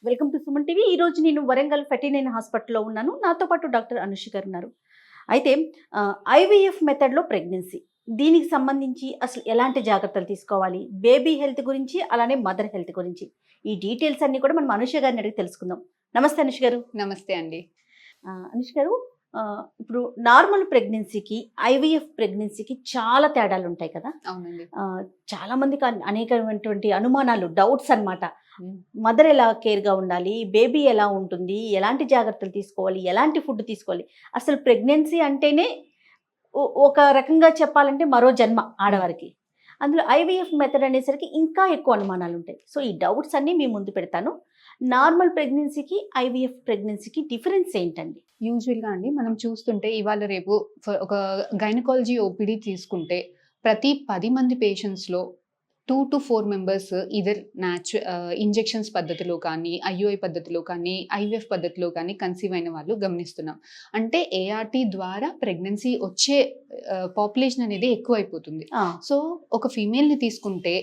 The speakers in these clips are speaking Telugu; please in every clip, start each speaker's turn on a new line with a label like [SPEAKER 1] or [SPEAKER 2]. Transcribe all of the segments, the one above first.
[SPEAKER 1] Welcome to Suman TV. ఈ రోజు నేను వరంగల్ ఫెర్టీ హాస్పిటల్లో ఉన్నాను. నాతో పాటు డాక్టర్ అనుష గారు ఉన్నారు. అయితే ఐవీఎఫ్ మెథడ్లో ప్రెగ్నెన్సీ, దీనికి సంబంధించి అసలు ఎలాంటి జాగ్రత్తలు తీసుకోవాలి, బేబీ హెల్త్ గురించి, అలానే మదర్ హెల్త్ గురించి, ఈ డీటెయిల్స్ అన్ని కూడా మనం అనుష గారిని అడిగి తెలుసుకుందాం. నమస్తే అనుష గారు.
[SPEAKER 2] నమస్తే అండి.
[SPEAKER 1] అనుష గారు, ఇప్పుడు నార్మల్ ప్రెగ్నెన్సీకి ఐవీఎఫ్ ప్రెగ్నెన్సీకి చాలా తేడాలు ఉంటాయి కదా.
[SPEAKER 2] అవునండి.
[SPEAKER 1] చాలా మందికి అనేకమైనటువంటి అనుమానాలు, డౌట్స్ అన్నమాట. మదర్ ఎలా కేర్గా ఉండాలి, బేబీ ఎలా ఉంటుంది, ఎలాంటి జాగ్రత్తలు తీసుకోవాలి, ఎలాంటి ఫుడ్ తీసుకోవాలి, అసలు ప్రెగ్నెన్సీ అంటేనే ఒక రకంగా చెప్పాలంటే మరో జన్మ ఆడవారికి. అందులో ఐవీఎఫ్ మెథడ్ అనేసరికి ఇంకా ఎక్కువ అనుమానాలు ఉంటాయి. సో ఈ డౌట్స్ అన్నీ మీ ముందు పెడతాను. నార్మల్ ప్రెగ్నెన్సీకి ఐవీఎఫ్ ప్రెగ్నెన్సీకి డిఫరెన్స్ ఏంటండి?
[SPEAKER 2] యూజువల్గా అండి మనం చూస్తుంటే ఇవాళ రేపు ఒక గైనకాలజీ ఓపీడీ తీసుకుంటే ప్రతి 10 మంది పేషెంట్స్లో 2 to 4 మెంబర్స్ ఇదర్ ఇంజెక్షన్స్ పద్ధతిలో కానీ, ఐయుఐ పద్ధతిలో కానీ, ఐవీఎఫ్ పద్ధతిలో కానీ కన్సీవ్ అయిన వాళ్ళు గమనిస్తున్నాం. అంటే ఏఆర్టీ ద్వారా ప్రెగ్నెన్సీ వచ్చే పాపులేషన్ అనేది ఎక్కువైపోతుంది. సో ఒక ఫీమేల్ని తీసుకుంటే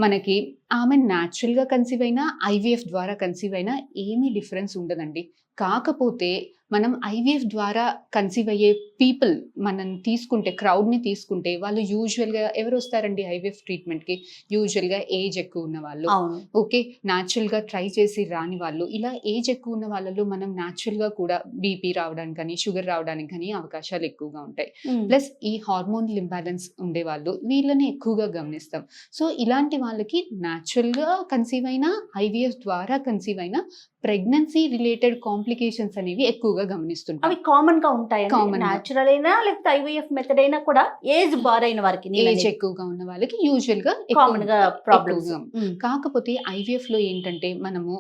[SPEAKER 2] మనకి ఆమె న్యాచురల్గా కన్సీవ్ అయినా, ఐవీఎఫ్ ద్వారా కన్సీవ్ అయినా ఏమీ డిఫరెన్స్ ఉండదండి. కాకపోతే మనం ఐవీఎఫ్ ద్వారా కన్సీవ్ అయ్యే పీపుల్ మనం తీసుకుంటే, క్రౌడ్ని తీసుకుంటే, వాళ్ళు యూజువల్గా ఎవరు వస్తారండి ఐవీఎఫ్ ట్రీట్మెంట్కి? యూజువల్గా ఏజ్ ఎక్కువ ఉన్న వాళ్ళు, ఓకే, న్యాచురల్గా ట్రై చేసి రాని వాళ్ళు. ఇలా ఏజ్ ఎక్కువ ఉన్న వాళ్ళలో మనం న్యాచురల్గా కూడా బీపీ రావడానికి కానీ, షుగర్ రావడానికి కానీ అవకాశాలు ఎక్కువగా ఉంటాయి. ప్లస్ ఈ హార్మోనల్ ఇంబ్యాలెన్స్ ఉండేవాళ్ళు, వీళ్ళని ఎక్కువగా గమనిస్తాం. సో ఇలాంటి వాళ్ళకి న్యాచురల్గా కన్సీవ్ అయినా, ఐవీఎఫ్ ద్వారా కన్సీవ్ అయినా ప్రెగ్నెన్సీ రిలేటెడ్ కాంప్లికేషన్స్ అనేవి ఎక్కువగా గమనిస్తుంటాం.
[SPEAKER 1] అవి కామన్ గా ఉంటాయి. న్యాచురల్ అయినా లేకపోతే ఐవీఎఫ్ మెథడ్ అయినా కూడా ఏజ్ బార్ అయిన వారికి,
[SPEAKER 2] ఏజ్ ఎక్కువగా ఉన్న వాళ్ళకి యూజువల్ గా
[SPEAKER 1] కామన్ గా ప్రాబ్లమ్స్.
[SPEAKER 2] కాకపోతే ఐవీఎఫ్ లో ఏంటంటే మనము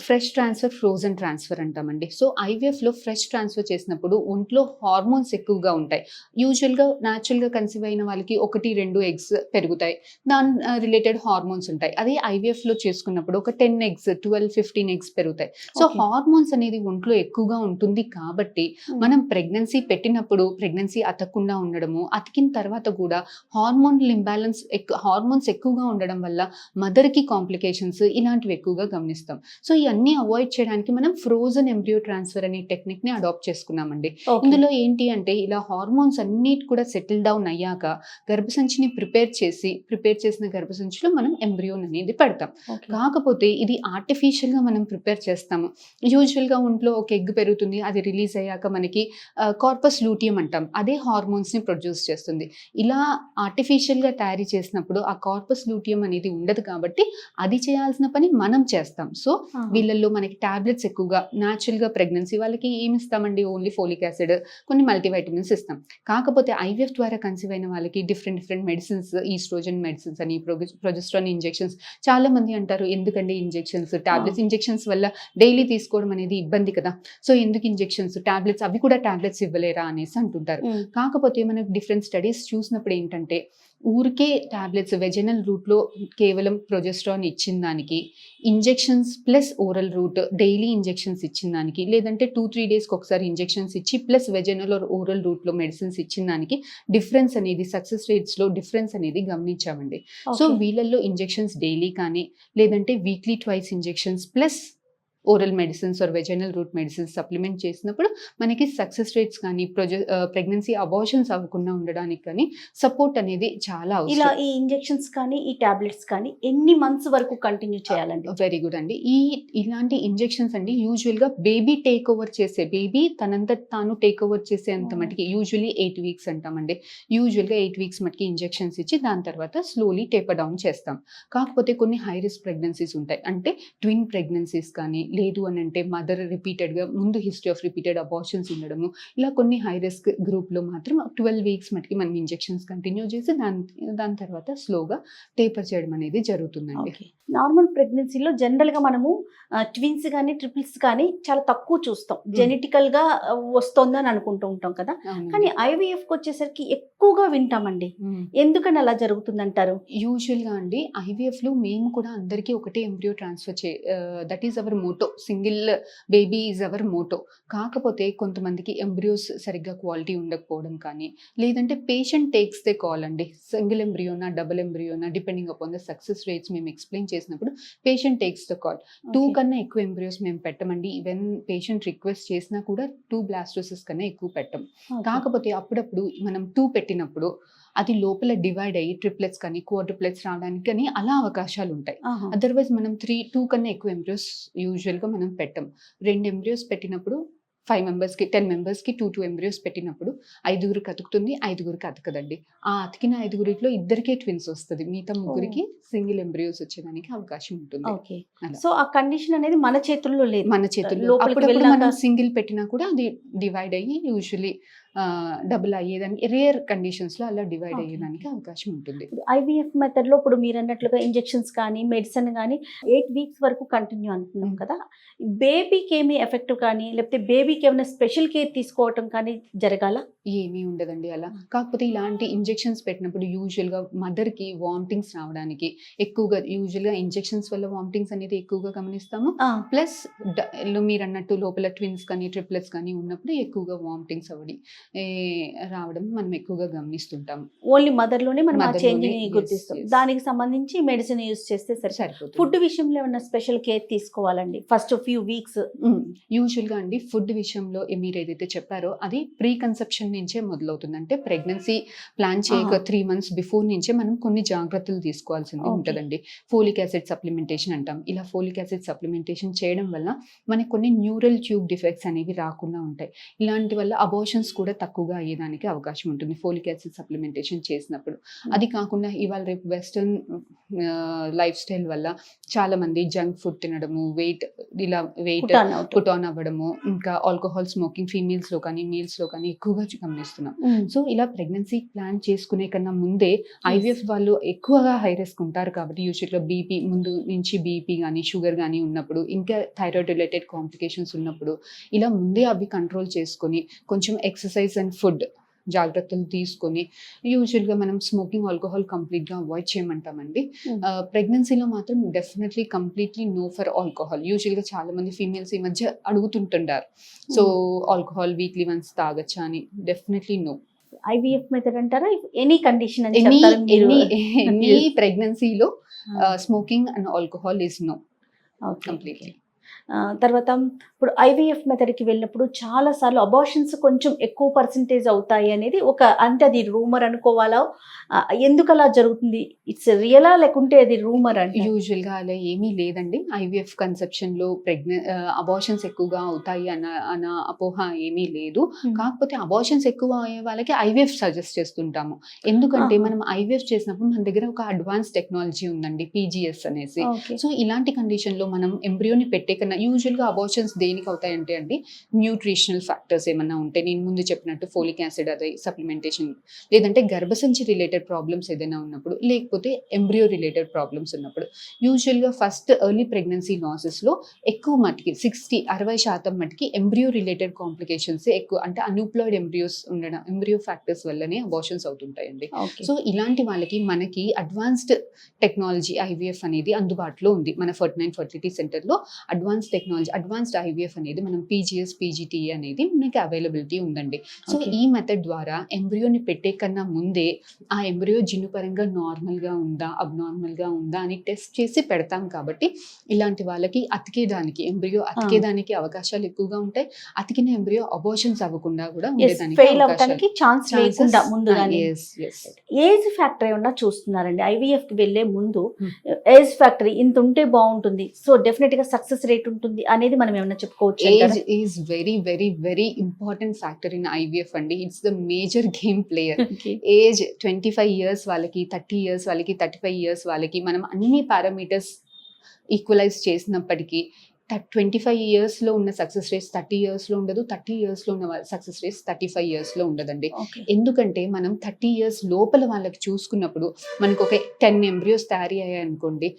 [SPEAKER 2] ఫ్రెష్ ట్రాన్స్ఫర్, ఫ్రోజన్ ట్రాన్స్ఫర్ అంటామండి. సో ఐవీఎఫ్లో ఫ్రెష్ ట్రాన్స్ఫర్ చేసినప్పుడు ఒంట్లో హార్మోన్స్ ఎక్కువగా ఉంటాయి. యూజువల్గా న్యాచురల్గా కన్సీవ్ అయిన వాళ్ళకి 1-2 ఎగ్స్ పెరుగుతాయి, దాని రిలేటెడ్ హార్మోన్స్ ఉంటాయి. అదే ఐవీఎఫ్లో చేసుకున్నప్పుడు ఒక 10 ఎగ్స్, 12-15 ఎగ్స్ పెరుగుతాయి. సో హార్మోన్స్ అనేది ఒంట్లో ఎక్కువగా ఉంటుంది కాబట్టి మనం ప్రెగ్నెన్సీ పెట్టినప్పుడు ప్రెగ్నెన్సీ అతకకుండా ఉండడము, అతికిన తర్వాత కూడా హార్మోనల్ ఇంబ్యాలెన్స్, హార్మోన్స్ ఎక్కువగా ఉండడం వల్ల మదర్కి కాంప్లికేషన్స్ ఇలాంటివి ఎక్కువగా గమనిస్తాం. సో ఇవన్నీ అవాయిడ్ చేయడానికి మనం ఫ్రోజన్ ఎంబ్రియో ట్రాన్స్ఫర్ అనే టెక్నిక్ ని అడాప్ట్ చేసుకున్నామండి. ఇందులో ఏంటి అంటే ఇలా హార్మోన్స్ అన్నిటి కూడా సెటిల్ డౌన్ అయ్యాక గర్భసంచిని ప్రిపేర్ చేసిన గర్భసంచిలో మనం ఎంబ్రియోన్ అనేది పెడతాం. కాకపోతే ఇది ఆర్టిఫిషియల్ గా మనం ప్రిపేర్ చేస్తాము. యూజువల్ గా ఒంట్లో ఒక ఎగ్ పెరుగుతుంది, అది రిలీజ్ అయ్యాక మనకి కార్పస్ లూటియం అంటాం, అదే హార్మోన్స్ ని ప్రొడ్యూస్ చేస్తుంది. ఇలా ఆర్టిఫిషియల్ గా తయారు చేసినప్పుడు ఆ కార్పస్ లూటియం అనేది ఉండదు కాబట్టి అది చేయాల్సిన పని మనం చేస్తాం. సో వీళ్ళల్లో మనకి టాబ్లెట్స్ ఎక్కువగా, న్యాచురల్ గా ప్రెగ్నెన్సీ వాళ్ళకి ఏమి ఇస్తామండి? ఓన్లీ ఫోలిక్ యాసిడ్, కొన్ని మల్టీవైటమిన్స్ ఇస్తాం. కాకపోతే ఐవీఎఫ్ ద్వారా కన్సీవ్ అయిన వాళ్ళకి డిఫరెంట్ మెడిసిన్స్, ఈస్ట్రోజన్ మెడిసిన్స్ అని, ప్రొజెస్ట్రాన్ ఇంజెక్షన్స్. చాలా మంది అంటారు ఎందుకండి ఇంజెక్షన్స్, టాబ్లెట్స్, ఇంజెక్షన్స్ వల్ల డైలీ తీసుకోవడం అనేది ఇబ్బంది కదా, సో ఎందుకు ఇంజెక్షన్స్, టాబ్లెట్స్, అవి కూడా టాబ్లెట్స్ ఇవ్వలేరా అనేసి అంటుంటారు. కాకపోతే మనకు డిఫరెంట్ స్టడీస్ చూసినప్పుడు ఏంటంటే ఊరికే టాబ్లెట్స్ వెజనల్ రూట్లో కేవలం ప్రొజెస్ట్రాన్ ఇచ్చిన దానికి, injections plus oral route daily injections ఇచ్చిన దానికి, లేదంటే 2-3 డేస్కి ఒకసారి ఇంజెక్షన్స్ ఇచ్చి ప్లస్ వెజనల్ ఆర్ ఓరల్ రూట్లో మెడిసిన్స్ ఇచ్చిన దానికి డిఫరెన్స్ అనేది, సక్సెస్ రేట్స్లో డిఫరెన్స్ అనేది గమనించామండి. సో వీళ్ళల్లో ఇంజెక్షన్స్ డైలీ కానీ, లేదంటే weekly 2 injections plus oral medicines or vaginal route medicines supplement చేసినప్పుడు మనకి సక్సెస్ రేట్స్ కానీ, ప్రెగ్నెన్సీ అబార్షన్స్ అవ్వకుండా ఉండడానికి కానీ సపోర్ట్ అనేది చాలా అవసరం.
[SPEAKER 1] ఇలా ఈ ఇంజెక్షన్స్ కానీ, ఈ టాబ్లెట్స్ కానీ ఎన్ని మంత్స్ వరకు కంటిన్యూ చేయాలండి?
[SPEAKER 2] వెరీ గుడ్ అండి. ఇలాంటి ఇంజెక్షన్స్ అండి యూజువల్గా బేబీ టేక్ ఓవర్ చేసే, బేబీ తనంత తాను టేక్ ఓవర్ చేసే అంత మటుకి యూజువల్లీ 8 వీక్స్ అంటామండి. యూజువల్గా 8 వీక్స్ మటుకి ఇంజెక్షన్స్ ఇచ్చి దాని తర్వాత స్లోలీ టేపర్ డౌన్ చేస్తాం. కాకపోతే కొన్ని హై రిస్క్ ప్రెగ్నెన్సీస్ ఉంటాయి, అంటే ట్విన్ ప్రెగ్నెన్సీస్ కానీ, లేదు అని అంటే మదర్ రిపీటెడ్గా ముందు హిస్టరీ ఆఫ్ రిపీటెడ్ అబార్షన్స్ ఉండడము, ఇలా కొన్ని హై రిస్క్ గ్రూప్లో మాత్రం 12 వీక్స్ మటుకి మనం ఇంజెక్షన్స్ కంటిన్యూ చేసి దాని తర్వాత స్లోగా టేపర్ చేయడం అనేది జరుగుతుందండి.
[SPEAKER 1] నార్మల్ ప్రెగ్నెన్సీలో జనరల్గా మనము ట్విన్స్ కానీ, ట్రిపుల్స్ కానీ చాలా తక్కువ చూస్తాం, జెనెటికల్గా వస్తుందని అనుకుంటూ ఉంటాం కదా. కానీ ఐవీఎఫ్కి వచ్చేసరికి ఎక్కువగా వింటామండి. ఎందుకని అలా జరుగుతుందంటారు?
[SPEAKER 2] యూజువల్గా అండి ఐవీఎఫ్లో మేము కూడా అందరికీ ఒకటే embryo transfer that is our motto. Motto, single baby is our motto. కాకపోతే కొంతమందికి ఎంబ్రియోస్ సరిగ్గా క్వాలిటీ ఉండకపోవడం కానీ, లేదంటే పేషెంట్ టేక్స్ దే కాల్ అండి. సింగిల్ ఎంబ్రియోనా, డబుల్ ఎంబ్రియోనా, depending upon the success rates మేము ఎక్స్ప్లెయిన్ చేసినప్పుడు పేషెంట్ టేక్స్ ద కాల్. 2 కన్నా ఎక్కువ ఎంబ్రియోస్ మేము పెట్టమండి. ఈవెన్ పేషెంట్ రిక్వెస్ట్ చేసినా కూడా 2 బ్లాస్టోసిస్ కన్నా ఎక్కువ పెట్టం. కాకపోతే అప్పుడప్పుడు మనం 2 పెట్టినప్పుడు అది లోపల డివైడ్ అయ్యి ట్రిప్లెట్స్ కానీ క్వాడ్రుప్లెట్స్ రావడానికి కానీ అలా అవకాశాలు ఉంటాయి. అదర్వైజ్ మనం 2 కన్నా ఎక్కువ ఎంబ్రియోస్ యూజువల్గా మనం పెట్టం. 2 ఎంబ్రియోస్ పెట్టినప్పుడు 5 మెంబర్స్కి 10 మెంబర్స్కి 2 ఎంబ్రియోస్ పెట్టినప్పుడు 5గురికి అతుకుతుంది, 5గురికి అతకదండి. ఆ అతికిన 5గురిలో 2కే ట్విన్స్ వస్తుంది, మిగతా 3గురికి సింగిల్ ఎంబ్రియోస్ వచ్చేదానికి అవకాశం ఉంటుంది.
[SPEAKER 1] ఓకే, సో ఆ కండిషన్ అనేది మన చేతుల్లో లేదు.
[SPEAKER 2] మన చేతుల్లో అప్పుడప్పుడు మనం సింగిల్ పెట్టినా కూడా అది డివైడ్ అయ్యి యూజువలీ డబుల్ అయ్యేదానికి రేర్ కండిషన్స్ లో అలా డివైడ్ అయ్యేదానికి అవకాశం ఉంటుంది.
[SPEAKER 1] ఐవీఎఫ్ మెథడ్ లో ఇప్పుడు మీరు అన్నట్లుగా ఇంజెక్షన్స్ కానీ మెడిసిన్ కానీ 8 వీక్స్ వరకు కంటిన్యూ అంటున్నాం కదా, బేబీకి ఏమి ఎఫెక్ట్ కానీ లేకపోతే బేబీకి ఏమైనా స్పెషల్ కేర్ తీసుకోవటం కానీ జరగాల?
[SPEAKER 2] ఏమీ ఉండదండి అలా. కాకపోతే ఇలాంటి ఇంజెక్షన్స్ పెట్టినప్పుడు యూజువల్గా మదర్కి వామిటింగ్స్ రావడానికి ఎక్కువగా, యూజువల్గా ఇంజెక్షన్స్ వల్ల వామిటింగ్స్ అనేది ఎక్కువగా గమనిస్తాము. ప్లస్ మీరు అన్నట్టు లోపల ట్విన్స్ కానీ ట్రిప్లెట్స్ కానీ ఉన్నప్పుడు ఎక్కువగా వామిటింగ్స్ రావడం మనం ఎక్కువగా గమనిస్తుంటాం.
[SPEAKER 1] ఓన్లీ మదర్ లోనే మనం ఆ చేంజ్ ని గుర్తిస్తాం. దానికి సంబంధించి మెడిసిన్ యూజ్ చేస్తే సరిపోతుంది. ఫుడ్ విషయంలో ఏమైనా స్పెషల్ కేర్ తీసుకోవాలండి ఫస్ట్ ఫ్యూ వీక్స్?
[SPEAKER 2] యూజువల్గా అండి ఫుడ్ విషయంలో మీరు ఏదైతే చెప్పారో అది ప్రీ కన్సెప్షన్ నుంచే మొదలవుతుంది. అంటే ప్రెగ్నెన్సీ ప్లాన్ చేయక 3 months బిఫోర్ నుంచే మనం కొన్ని జాగ్రత్తలు తీసుకోవాల్సింది ఉంటుందండి. ఫోలిక్ యాసిడ్ సప్లిమెంటేషన్ అంటాం. ఇలా ఫోలిక్ యాసిడ్ సప్లిమెంటేషన్ చేయడం వల్ల మనకి కొన్ని న్యూరల్ ట్యూబ్ డిఫెక్ట్స్ అనేవి రాకుండా ఉంటాయి. ఇలాంటి వల్ల అబోర్షన్స్ కూడా తక్కువగా అయ్యేదానికి అవకాశం ఉంటుంది ఫోలిక్ యాసిడ్ సప్లిమెంటేషన్ చేసినప్పుడు. అది కాకుండా ఇవాళ రేపు వెస్టర్న్ లైఫ్ స్టైల్ వల్ల చాలా మంది జంక్ ఫుడ్ తినడము, వెయిట్ పుట్ ఆన్ అవ్వడము, ఇంకా ఆల్కహాల్ స్మోకింగ్ ఫీమేల్స్ లో కానీ మేల్స్ లో కానీ ఎక్కువగా గమనిస్తున్నాం. సో ఇలా ప్రెగ్నెన్సీ ప్లాన్ చేసుకునే కన్నా ముందే ఐవీఎఫ్ వాళ్ళు ఎక్కువగా హై రిస్క్ ఉంటారు కాబట్టి యూజువల్గా బీపీ ముందు నుంచి బీపీ కానీ షుగర్ కానీ ఉన్నప్పుడు, ఇంకా థైరాయిడ్ రిలేటెడ్ కాంప్లికేషన్స్ ఉన్నప్పుడు ఇలా ముందే అవి కంట్రోల్ చేసుకొని కొంచెం ఎక్సర్సైజ్ అండ్ ఫుడ్ జాగ్రత్తలు తీసుకొని, యూజువల్గా మనం స్మోకింగ్ ఆల్కహాల్ కంప్లీట్గా అవాయిడ్ చేయమంటామండి. ప్రెగ్నెన్సీలో మాత్రం definitely completely no for alcohol. యూజువల్గా చాలా మంది ఫీమేల్స్ ఈ మధ్య అడుగుతుంటుంటారు, సో ఆల్కహాల్ వీక్లీ వన్స్ తాగచ్చా అని. Definitely no.
[SPEAKER 1] ఐవీఎఫ్ మెథడ్ అంటారా? ఎనీ కండిషన్,
[SPEAKER 2] ఎనీ ప్రెగ్నెన్సీలో smoking and alcohol is no completely.
[SPEAKER 1] తర్వాత ఇప్పుడు ఐవీఎఫ్ మెథడ్కి వెళ్ళినప్పుడు చాలా సార్లు అబార్షన్స్ కొంచెం ఎక్కువ పర్సంటేజ్ అవుతాయి అనేది ఒక, అంటే అది రూమర్ అనుకోవాలా? ఎందుకు అలా జరుగుతుంది? ఇట్స్ రియలా లేకుంటే అది రూమర్? అంటే
[SPEAKER 2] యూజువల్గా అలా ఏమీ లేదండి. ఐవీఎఫ్ కన్సెప్షన్లో అబార్షన్స్ ఎక్కువగా అవుతాయి అన్న అపోహ ఏమీ లేదు. కాకపోతే అబార్షన్స్ ఎక్కువ అయ్యే వాళ్ళకి ఐవీఎఫ్ సజెస్ట్ చేస్తుంటాము. ఎందుకంటే మనం ఐవీఎఫ్ చేసినప్పుడు మన దగ్గర ఒక అడ్వాన్స్ టెక్నాలజీ ఉందండి, పీజీఎస్ అనేసి. సో ఇలాంటి కండిషన్లో మనం ఎంబ్రియోని పెట్టే కన్నా యూజువల్గా అబార్షన్స్ దేనికి అవుతాయంటే అండి, న్యూట్రిషనల్ ఫ్యాక్టర్స్ ఏమన్నా ఉంటే, నేను ముందు చెప్పినట్టు ఫోలిక్ యాసిడ్ అదే సప్లిమెంటేషన్, లేదంటే గర్భసంచి రిలేటెడ్ ప్రాబ్లమ్స్ ఏదైనా ఉన్నప్పుడు, లేకపోతే ఎంబ్రియో రిలేటెడ్ ప్రాబ్లమ్స్ ఉన్నప్పుడు. యూజువల్గా ఫస్ట్ ఎర్లీ ప్రెగ్నెన్సీ లాసెస్లో ఎక్కువ మటుకి 60% మటుకి ఎంబ్రియో రిలేటెడ్ కాంప్లికేషన్స్ ఎక్కువ, అంటే అన్యూప్లాయిడ్ ఎంబ్రియోస్ ఉండడం, ఎంబ్రియో ఫ్యాక్టర్స్ వల్లనే అబార్షన్స్ అవుతుంటాయండి. సో ఇలాంటి వాళ్ళకి మనకి అడ్వాన్స్డ్ టెక్నాలజీ ఐవీఎఫ్ అనేది అందుబాటులో ఉంది. మన ఫర్టిలిటీ సెంటర్లో అడ్వాన్స్ టెక్నాలజీ, అడ్వాన్స్డ్ ఐవీఎఫ్ అనేది మనం పీజీఎస్ పీజీటీఏ అనేది మనకి అవైలబిలిటీ ఉందండి. సో ఈ మెథడ్ ద్వారా ఎంబ్రియోని పెట్టే కన్నా ముందే ఆ ఎంబ్రియో జిన్నుపరంగా నార్మల్గా ఉందా అబ్నార్మల్గా ఉందా అని టెస్ట్ చేసి పెడతాం. కాబట్టి ఇలాంటి వాళ్ళకి ఎంబ్రియో అతికేదానికి అవకాశాలు ఎక్కువగా ఉంటాయి. అతికిన ఎంబ్రియో అబార్షన్స్ అవ్వకుండా కూడా ఉండేదానికి
[SPEAKER 1] ఛాన్స్ లేకుండా ముందుగానే. ఏజ్ ఫ్యాక్టర్ ఏమన్నా చూస్తున్నారండి ఐవీఎఫ్ కి వెళ్లే ముందు? ఏజ్ ఫ్యాక్టర్ ఇంత ఉంటే బాగుంటుంది, సో డెఫినెట్ గా సక్సెస్ రేట్ ఉంటుంది అనేది మనం ఏమైనా చెప్పుకోవచ్చు?
[SPEAKER 2] Age is very very very important factor in IVF అండి. It's the major game player. Age 25 years వాళ్ళకి, 30 years వాళ్ళకి, 35 years వాళ్ళకి మనం అన్ని పారామీటర్స్ ఈక్వలైజ్ చేసినప్పటికీ 25 years లో ఉన్న సక్సెస్ రేట్స్ 30 years లో ఉండదు, 30 years లో ఉన్న సక్సెస్ రేట్స్ 35 years లో ఉండదండి. ఎందుకంటే మనం 30 years లోపల వాళ్ళకి చూసుకున్నప్పుడు మనకు ఒక 10 ఎంబ్రియోస్ తయారయ్యాయి అనుకోండి,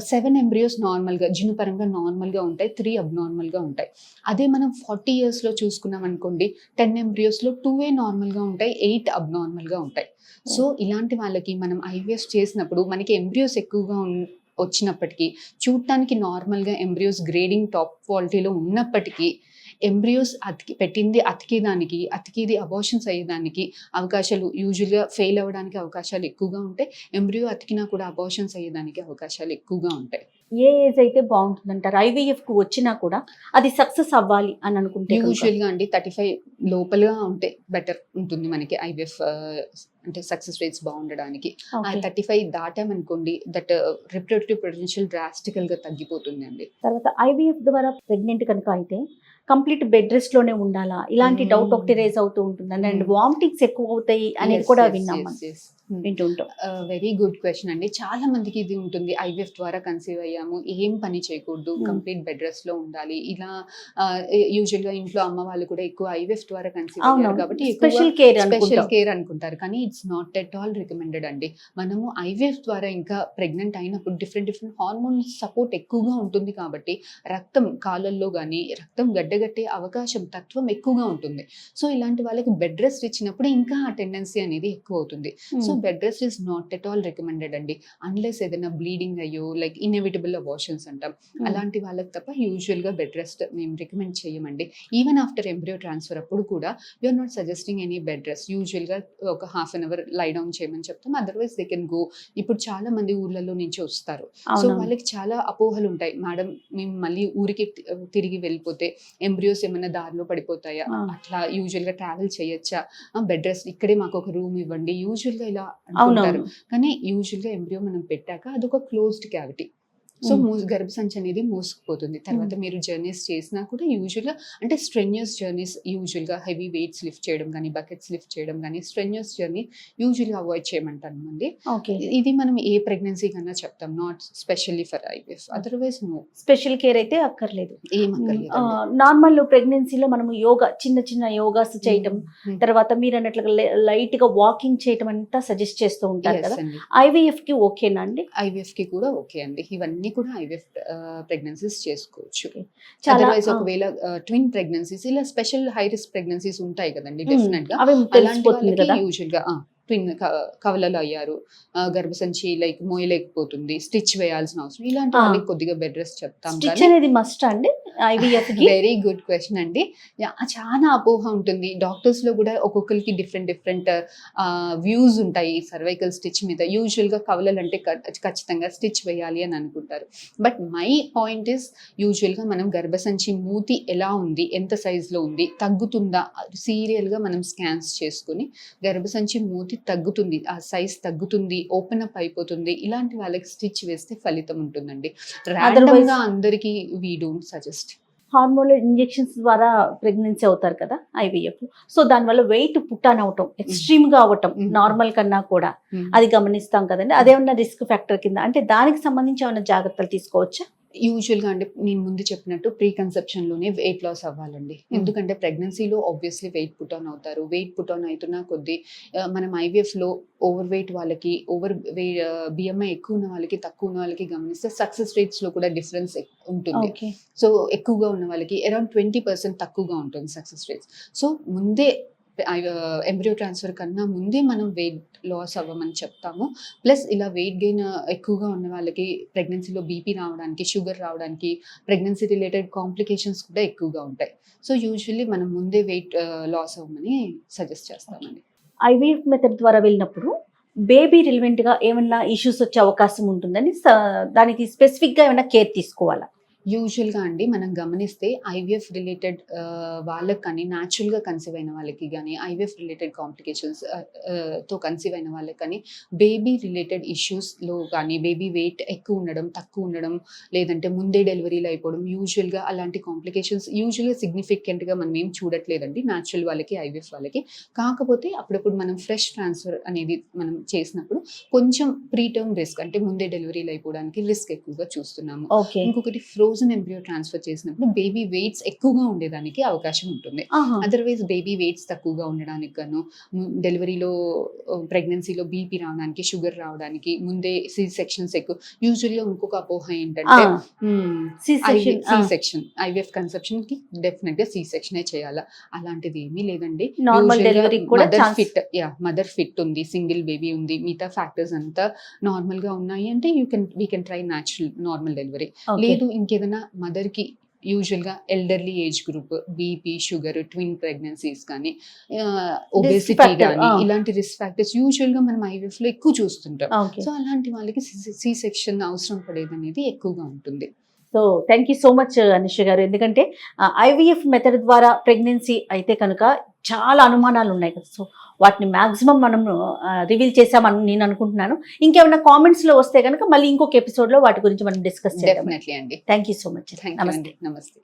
[SPEAKER 2] 7 ఎంబ్రియోస్ నార్మల్గా జిన్నుపరంగా నార్మల్గా ఉంటాయి, 3 అబ్నార్మల్గా ఉంటాయి. అదే మనం 40 yearsలో చూసుకున్నాం అనుకోండి, 10 ఎంబ్రియోస్లో 2 నార్మల్గా ఉంటాయి, 8 అబ్నార్మల్గా ఉంటాయి. సో ఇలాంటి వాళ్ళకి మనం ఐవీఎఫ్ చేసినప్పుడు మనకి ఎంబ్రియోస్ ఎక్కువగా వచ్చినప్పటికీ, చూడటానికి నార్మల్గా ఎంబ్రియోస్ గ్రేడింగ్ టాప్ క్వాలిటీలో ఉన్నప్పటికీ ఎంబ్రియోస్ అతికిది అబార్షన్స్ అయ్యేదానికి అవకాశాలు యూజువల్గా ఫెయిల్ అవ్వడానికి అవకాశాలు ఎక్కువగా ఉంటాయి. ఎంబ్రియో అతికినా కూడా అబార్షన్స్ అయ్యేదానికి అవకాశాలు ఎక్కువగా ఉంటాయి.
[SPEAKER 1] ఏ ఏజ్ అయితే బాగుంటుంది అంటారు? IVF కు వచ్చినా కూడా అది సక్సెస్ అవ్వాలి అని అనుకుంటే
[SPEAKER 2] యూజువల్గా అండి 35 లోపలగా ఉంటే బెటర్ ఉంటుంది మనకి IVF అంటే సక్సెస్ రేట్స్ బాగుండడానికి. 35 దాటామనుకోండి దట్ రిప్రొడక్టివ్ పొటెన్షియల్ డ్రాస్టికల్ గా తగ్గిపోతుంది అండి.
[SPEAKER 1] తర్వాత IVF ద్వారా ప్రెగ్నెంట్ కనుక అయితే కంప్లీట్ బెడ్ రెస్ట్ లోనే ఉండాలా? ఇలాంటి డౌట్ ఒకటి రేజ్ అవుతూ ఉంటుంది అండ్ వామిటింగ్స్ ఎక్కువ అవుతాయి అనేది కూడా విన్నాం, వింటుంటాం.
[SPEAKER 2] వెరీ గుడ్ క్వశ్చన్ అండి. చాలా మందికి ఇది ఉంటుంది, IVF ద్వారా కన్సీవ్ అయ్యాము, ఏం పని చేయకూడదు, కంప్లీట్ బెడ్ రెస్ట్ లో ఉండాలి. ఇలా యూజువల్ గా ఇంట్లో అమ్మ వాళ్ళు కూడా ఎక్కువ IVF ద్వారా కన్సీవ్ అయ్యారు కాబట్టి స్పెషల్ కేర్ అనుకుంటారు. కానీ it's not at all recommended అండి. మనము IVF ద్వారా ఇంకా ప్రెగ్నెంట్ అయినప్పుడు డిఫరెంట్ హార్మోన్ సపోర్ట్ ఎక్కువగా ఉంటుంది కాబట్టి రక్తం కాళ్ళల్లో కానీ రక్తం గడ్డగట్టే అవకాశం తత్వం ఎక్కువగా ఉంటుంది. సో ఇలాంటి వాళ్ళకి బెడ్ రెస్ట్ ఇచ్చినప్పుడు ఇంకా ఆ టెండెన్సీ అనేది ఎక్కువ అవుతుంది. So bed rest is not at all recommended అండి. అన్లెస్ ఏదైనా బ్లీడింగ్ అయ్యో లైక్ ఇన్ఎవిటబుల్ అబార్షన్స్ అంటాం, అలాంటి వాళ్ళకి తప్ప యూజువల్ గా బెడ్ రెస్ట్ మేము రికమెండ్ చేయమండి. ఈవెన్ ఆఫ్టర్ ఎంబ్రియో ట్రాన్స్ఫర్ అప్పుడు కూడా you're not suggesting any bed rest. Usual గా ఒక half an hour lie down చేయమని చెప్తాం, అదర్వైజ్ దే కెన్ గో. ఇప్పుడు చాలా మంది ఊర్లలో నుంచి వస్తారు, సో వాళ్ళకి చాలా అపోహలు ఉంటాయి. మేడం మేము మళ్ళీ ఊరికి తిరిగి వెళ్ళిపోతే ఎంబ్రియోస్ ఏమైనా దారిలో పడిపోతాయా, అట్లా యూజువల్ గా ట్రావెల్ చేయొచ్చా, బెడ్ రెస్ట్ ఇక్కడే మాకు ఒక రూమ్ ఇవ్వండి, యూజువల్ గా ఇలా అంటారు. కానీ యూజువల్ గా ఎంబ్రియో మనం పెట్టాక అదొక క్లోజ్డ్ క్యావిటీ. సో గర్భసంచి అనేది మూసుకుపోతుంది. తర్వాత మీరు జర్నీస్ చేసినా కూడా యూజువల్గా అంటే స్ట్రెన్యూస్ జర్నీస్, యూజువల్గా హెవీ వెయిట్స్ లిఫ్ట్ చేయడం కానీ బకెట్స్ లిఫ్ట్ చేయడం కానీ స్ట్రెన్యూస్ జర్నీ యూజువల్గా అవాయిడ్ చేయమంటాను అండి. ఇది మనం ఏ ప్రెగ్నెన్సీ కన్నా చెప్తాం, not specially for IVF. Otherwise no
[SPEAKER 1] special care అయితే అక్కర్లేదు,
[SPEAKER 2] ఏం అక్కర్లేదు.
[SPEAKER 1] నార్మల్ ప్రెగ్నెన్సీలో మనము యోగా చిన్న చిన్న యోగాస్ చేయటం, తర్వాత మీరు అన్నట్లుగా లైట్ గా వాకింగ్ చేయటం అంతా సజెస్ట్ చేస్తూ ఉంటారు కదా. IVF కి ఓకేనా అండి?
[SPEAKER 2] IVF కి కూడా ఓకే అండి. ఇవన్నీ కూడా IVF ప్రెగ్నెన్సీస్ చేసుకోవచ్చు. అదర్వైజ్ ఒకవేళ ట్విన్ ప్రెగ్నెన్సీస్ ఇలా స్పెషల్ హై రిస్క్ ప్రెగ్నెన్సీస్ ఉంటాయి కదండి, డెఫినెట్ గా అలాంటి వాళ్ళకి యూజువల్ గా ట్విన్ కవలలు అయ్యారు, గర్భసంచి లైక్ మోయలేకపోతుంది, స్టిచ్ వేయాల్సిన అవసరం, ఇలాంటి వాళ్ళకి కొద్దిగా బెడ్ రెస్ట్ చెప్తాం.
[SPEAKER 1] మస్ట్ అండి IVF కి?
[SPEAKER 2] వెరీ గుడ్ క్వశ్చన్ అండి. చాలా అపోహ ఉంటుంది డాక్టర్స్ లో కూడా, ఒక్కొక్కరికి డిఫరెంట్ వ్యూస్ ఉంటాయి సర్వైకల్ స్టిచ్ మీద. యూజువల్ గా కవలలు అంటే ఖచ్చితంగా స్టిచ్ వేయాలి అని అనుకుంటారు. But my point is usual గా మనం గర్భసంచి మూతి ఎలా ఉంది, ఎంత సైజ్ లో ఉంది, తగ్గుతుందా, సీరియల్ గా మనం స్కాన్స్ చేసుకుని గర్భసంచి మూతి తగ్గుతుంది, ఆ సైజ్ తగ్గుతుంది, ఓపెన్ అప్ అయిపోతుంది, ఇలాంటి వాళ్ళకి స్టిచ్ వేస్తే ఫలితం ఉంటుందండి. రాండమ్ గా అందరికి we don't suggest.
[SPEAKER 1] Hormone injections ద్వారా ప్రెగ్నెన్సీ అవుతారు కదా IVF, సో దానివల్ల వెయిట్ పుట్టాన్ అవటం, ఎక్స్ట్రీమ్ గా అవటం నార్మల్ కన్నా కూడా అది గమనిస్తాం కదండి. అదేమన్నా రిస్క్ ఫ్యాక్టర్ కింద అంటే దానికి సంబంధించి ఏమైనా జాగ్రత్తలు తీసుకోవచ్చా?
[SPEAKER 2] యూజువల్గా అంటే నేను ముందు చెప్పినట్టు ప్రీ కన్సెప్షన్లోనే వెయిట్ లాస్ అవ్వాలండి. ఎందుకంటే ప్రెగ్నెన్సీలో ఆబ్వియస్లీ వెయిట్ పుట్ ఆన్ అవుతారు. వెయిట్ పుట్ ఆన్ అవుతున్న కొద్దీ మనం IVFలో ఓవర్ వెయిట్ వాళ్ళకి, BMI ఎక్కువ ఉన్న వాళ్ళకి, తక్కువ ఉన్న వాళ్ళకి గమనిస్తే సక్సెస్ రేట్స్లో కూడా డిఫరెన్స్ ఉంటుంది. సో ఎక్కువగా ఉన్న వాళ్ళకి అరౌండ్ 20% తక్కువగా ఉంటుంది సక్సెస్ రేట్స్. సో ముందే ఎంబ్రియో ట్రాన్స్ఫర్ కన్నా ముందే మనం వెయిట్ లాస్ అవ్వమని చెప్తాము. ప్లస్ ఇలా వెయిట్ గెయిన్ ఎక్కువగా ఉన్న వాళ్ళకి ప్రెగ్నెన్సీలో BP రావడానికి, షుగర్ రావడానికి, ప్రెగ్నెన్సీ రిలేటెడ్ కాంప్లికేషన్స్ కూడా ఎక్కువగా ఉంటాయి. సో యూజువల్లీ మనం ముందే వెయిట్ లాస్ అవ్వమని సజెస్ట్ చేస్తామండి.
[SPEAKER 1] IVF మెథడ్ ద్వారా వెళ్ళినప్పుడు బేబీ రిలవెంట్ గా ఏమైనా ఇష్యూస్ వచ్చే అవకాశం ఉంటుందని దానికి స్పెసిఫిక్ గా ఏమైనా కేర్ తీసుకోవాలా?
[SPEAKER 2] యూజువల్గా అండి మనం గమనిస్తే IVF రిలేటెడ్ వాళ్ళకి కానీ, న్యాచురల్గా కన్సీవ్ అయిన వాళ్ళకి కానీ, IVF రిలేటెడ్ కాంప్లికేషన్స్ తో కన్సీవ్ అయిన వాళ్ళకి కానీ, బేబీ రిలేటెడ్ ఇష్యూస్లో కానీ, బేబీ వెయిట్ ఎక్కువ ఉండడం, తక్కువ ఉండడం, లేదంటే ముందే డెలివరీలు అయిపోవడం, యూజువల్గా అలాంటి కాంప్లికేషన్స్ యూజువల్గా సిగ్నిఫికెంట్గా మనం ఏం చూడట్లేదండి న్యాచురల్ వాళ్ళకి, IVF వాళ్ళకి. కాకపోతే అప్పుడప్పుడు మనం ఫ్రెష్ ట్రాన్స్ఫర్ అనేది మనం చేసినప్పుడు కొంచెం ప్రీటర్మ్ రిస్క్ అంటే ముందే డెలివరీలు అయిపోవడానికి రిస్క్ ఎక్కువగా చూస్తున్నాము. ఇంకొకటి ఫ్రోజన్ ఎంబ్రియో ట్రాన్స్ఫర్ చేసినప్పుడు బేబీ వెయిట్స్ ఎక్కువగా ఉండేదానికి అవకాశం ఉంటుంది. అదర్వైజ్ బేబీ వెయిట్స్ తక్కువగా ఉండడానికి గాను, డెలివరీలో ప్రెగ్నెన్సీలో బీపీ రావడానికి, షుగర్ రావడానికి ముందే సి సెక్షన్స్ ఎక్కువ. యూజువల్గా ఇంకొక అపోహ ఏంటంటే సెక్షన్ ఐవీఎఫ్ కన్సెప్షన్ కి డెఫినెట్ గా సి సెక్షన్ చేయాలా, అలాంటిది ఏమీ లేదండి.
[SPEAKER 1] నార్మల్ డెలివరీ కూడా
[SPEAKER 2] మదర్ ఫిట్ ఉంది, సింగిల్ బేబీ ఉంది, మిగతా ఫ్యాక్టర్స్ అంతా నార్మల్ గా ఉన్నాయి అంటే we can try natural normal delivery. లేదు ఇంకేదైనా మదర్ కి యూజువల్ గా elderly age group, BP, sugar, twin pregnancies కానీ, ఒబేసిటీ కానీ ఇలాంటి రిస్క్ ఫ్యాక్టర్స్ యూజువల్ గా మనం ఐవీఎఫ్ లో ఎక్కువ చూస్తుంటాం. సో అలాంటి వాళ్ళకి సి సెక్షన్ అవసరం పడేది అనేది ఎక్కువగా ఉంటుంది.
[SPEAKER 1] So thank you so much Anusha గారు. ఎందుకంటే ఐవీఎఫ్ మెథడ్ ద్వారా ప్రెగ్నెన్సీ అయితే కనుక చాలా అనుమానాలు ఉన్నాయి కదా, సో వాటిని మ్యాక్సిమం మనం రివీల్ చేసామని నేను అనుకుంటున్నాను. ఇంకేమైనా కామెంట్స్ లో వస్తే కనుక మళ్ళీ ఇంకొక ఎపిసోడ్ లో వాటి గురించి మనం డిస్కస్ చేద్దాం.
[SPEAKER 2] డెఫినెట్లీ అండి.
[SPEAKER 1] Thank you so much.
[SPEAKER 2] నమస్తే.